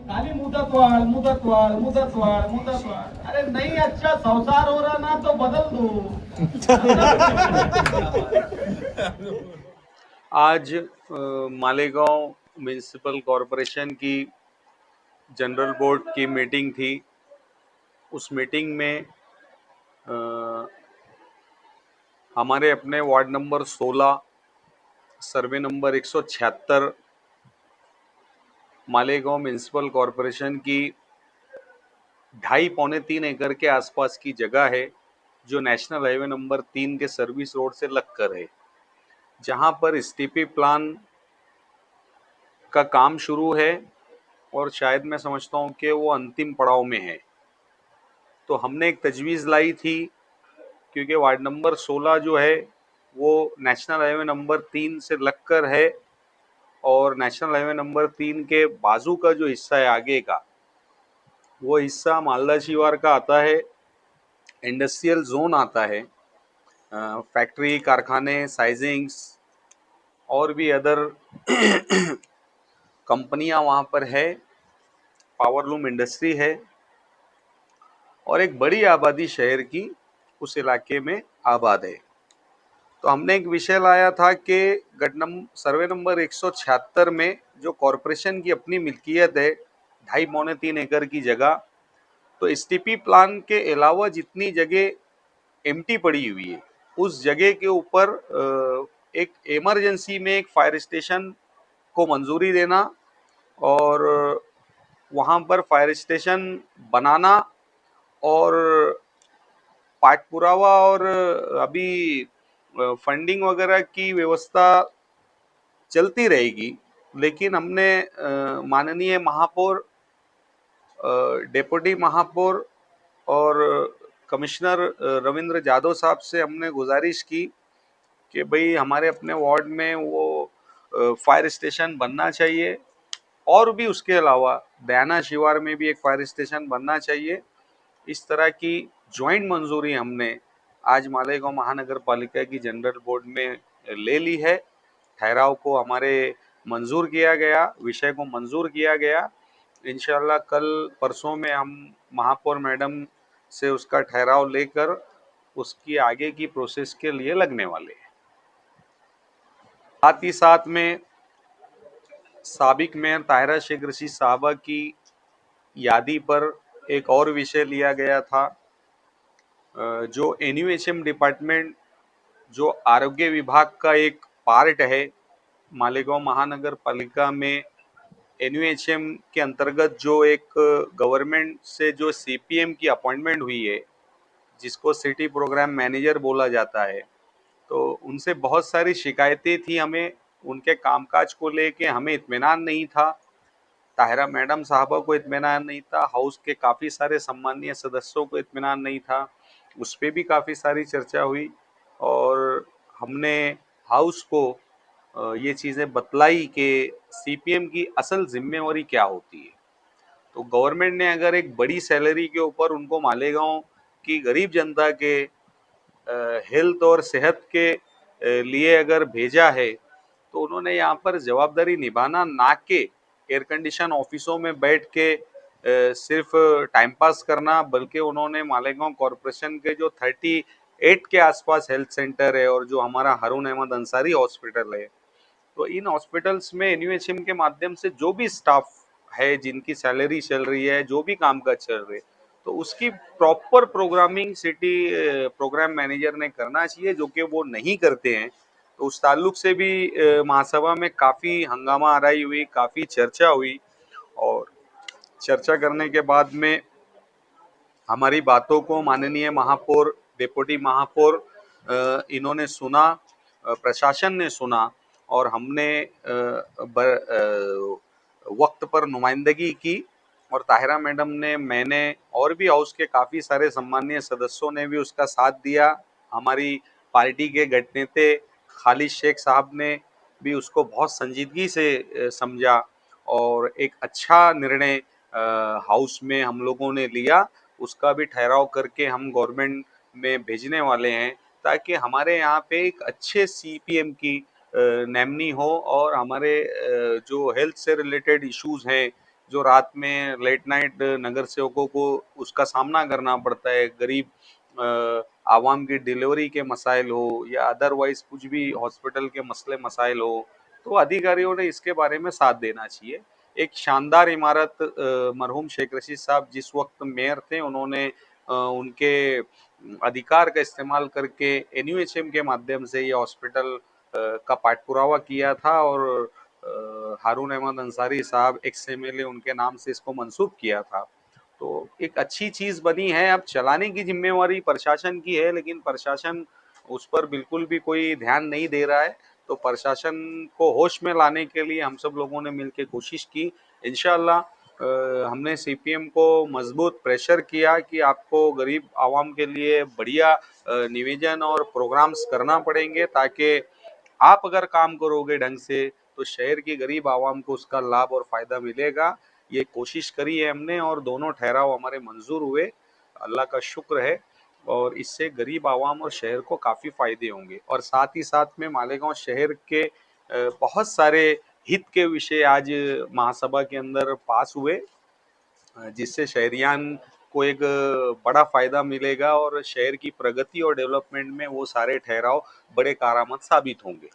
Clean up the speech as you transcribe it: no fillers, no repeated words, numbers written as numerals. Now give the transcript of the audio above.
खाली मुदतवाढ मुदतवाढ मुदतवाढ मुदतवाढ. अरे नहीं अच्छा संसार हो रहा ना तो बदल दो. आज मालेगांव म्युनिसिपल कॉरपोरेशन की जनरल बोर्ड की मीटिंग थी। उस मीटिंग में हमारे अपने ward number 16 survey number 176 Malegaon municipal corporation की 2.5-3 एकड़ के आसपास की जगह है, जो नेशनल हाईवे नंबर 3 के सर्विस रोड से लगकर है, जहां पर एसटीपी प्लान का काम शुरू है और शायद मैं समझता हूं कि वो अंतिम पड़ाव में है। तो हमने एक तजवीज़ लाई थी, क्योंकि वार्ड नंबर 16 जो है वो नेशनल हाईवे नंबर 3 से लगकर है और नेशनल हाईवे नंबर 3 के बाजू का जो हिस्सा है आगे का, वो हिस्सा मालदा शिवार का आता है, इंडस्ट्रियल जोन आता है, फैक्ट्री कारखाने साइजिंग्स और भी अदर कंपनियां वहाँ पर है, पावरलूम इंडस्ट्री है और एक बड़ी आबादी शहर की उस इलाके में आबाद है। तो हमने एक विषय लाया था कि सर्वे नंबर 176 में जो कॉरपोरेशन की अपनी मिल्कियत है 2.5-3 एकड़ की जगह, तो एसटीपी प्लान के अलावा जितनी जगह एम्प्टी पड़ी हुई है उस जगह के ऊपर एक इमरजेंसी में एक फायर स्टेशन को मंजूरी देना और वहाँ पर फायर स्टेशन बनाना और पाठ पुरावा और अभी फंडिंग वगैरह की व्यवस्था चलती रहेगी। लेकिन हमने माननीय महापौर, डेप्यूटी महापौर और कमिश्नर रविंद्र जादव साहब से हमने गुजारिश की कि भाई हमारे अपने वार्ड में वो फायर स्टेशन बनना चाहिए और भी उसके अलावा दयाना शिवार में भी एक फायर स्टेशन बनना चाहिए। इस तरह की ज्वाइंट मंजूरी हमने आज मालेगांव महानगर पालिका की जनरल बोर्ड में ले ली है। ठहराव को हमारे मंजूर किया गया, विषय को मंजूर किया गया। इंशाल्लाह कल परसों में हम महापौर मैडम से उसका ठहराव लेकर उसकी आगे की प्रोसेस के लिए लगने वाले हैं। साथ ही साथ में साबिक मेयर ताहिरा शेख रशीद साहबा की यादी पर एक और विषय लिया गया था। जो एनयूएचएम डिपार्टमेंट जो आरोग्य विभाग का एक पार्ट है मालेगांव महानगर पालिका में, एनयूएचएम के अंतर्गत जो एक गवर्नमेंट से जो सीपीएम की अपॉइंटमेंट हुई है, जिसको सिटी प्रोग्राम मैनेजर बोला जाता है, तो उनसे बहुत सारी शिकायतें थी हमें, उनके कामकाज को लेके हमें इत्मीनान नहीं था, ताहिरा मैडम साहबा को इत्मीनान नहीं था, हाउस के काफ़ी सारे सम्मानीय सदस्यों को इत्मीनान नहीं था। उस पर भी काफ़ी सारी चर्चा हुई और हमने हाउस को ये चीज़ें बतलाई कि सीपीएम की असल जिम्मेवारी क्या होती है। तो गवर्नमेंट ने अगर एक बड़ी सैलरी के ऊपर उनको मालेगांव की गरीब जनता के हेल्थ और सेहत के लिए अगर भेजा है, तो उन्होंने यहाँ पर जवाबदारी निभाना, ना के एयर कंडीशन ऑफिसों में बैठ के सिर्फ टाइम पास करना, बल्कि उन्होंने मालेगांव कॉरपोरेशन के जो 38 के आसपास हेल्थ सेंटर है और जो हमारा हारून अहमद अंसारी हॉस्पिटल है, तो इन हॉस्पिटल्स में एनयूएचएम के माध्यम से जो भी स्टाफ है, जिनकी सैलरी चल रही है, जो भी कामकाज चल रहे, तो उसकी proper programming city program manager ने करना चाहिए, जो कि वो नहीं करते हैं। तो उस ताल्लुक से भी महासभा में काफ़ी हंगामा आराई हुई, काफ़ी चर्चा हुई और चर्चा करने के बाद में हमारी बातों को माननीय महापौर, डिप्टी महापौर इन्होंने सुना, प्रशासन ने सुना और हमने वक्त पर नुमाइंदगी की और ताहिरा मैडम ने, मैंने और भी हाउस के काफ़ी सारे सम्मानीय सदस्यों ने भी उसका साथ दिया। हमारी पार्टी के गठनेता खालिद शेख साहब ने भी उसको बहुत संजीदगी से समझा और एक अच्छा निर्णय हाउस में हम लोगों ने लिया। उसका भी ठहराव करके हम गवर्नमेंट में भेजने वाले हैं, ताकि हमारे यहाँ पे एक अच्छे सीपीएम की नैमनी हो और हमारे जो हेल्थ से रिलेटेड इश्यूज हैं जो रात में लेट नाइट नगर सेवकों को उसका सामना करना पड़ता है, गरीब आवाम की डिलीवरी के मसाइल हो या अदरवाइज कुछ भी हॉस्पिटल के मसले मसाइल हो, तो अधिकारियों ने इसके बारे में साथ देना चाहिए। एक शानदार इमारत मरहूम शेख रशीद साहब जिस वक्त मेयर थे, उन्होंने उनके अधिकार का इस्तेमाल करके एनयूएचएम के माध्यम से ये हॉस्पिटल का पाठपुरावा किया था और हारून अहमद अंसारी साहब एक्स एमएलए उनके नाम से इसको मंसूब किया था। तो एक अच्छी चीज बनी है। अब चलाने की जिम्मेवारी प्रशासन की है, लेकिन प्रशासन उस पर बिल्कुल भी कोई ध्यान नहीं दे रहा है। तो प्रशासन को होश में लाने के लिए हम सब लोगों ने मिलकर कोशिश की। इंशाअल्लाह हमने सीपीएम को मजबूत प्रेशर किया कि आपको गरीब आवाम के लिए बढ़िया निवेदन और प्रोग्राम्स करना पड़ेंगे, ताकि आप अगर काम करोगे ढंग से तो शहर की गरीब आवाम को उसका लाभ और फायदा मिलेगा। ये कोशिश करी है हमने और दोनों ठहराव हमारे मंजूर हुए, अल्लाह का शुक्र है। और इससे गरीब आवाम और शहर को काफ़ी फायदे होंगे। और साथ ही साथ में मालेगांव शहर के बहुत सारे हित के विषय आज महासभा के अंदर पास हुए, जिससे शहरियान को एक बड़ा फायदा मिलेगा और शहर की प्रगति और डेवलपमेंट में वो सारे ठहराव बड़े कारआमद साबित होंगे।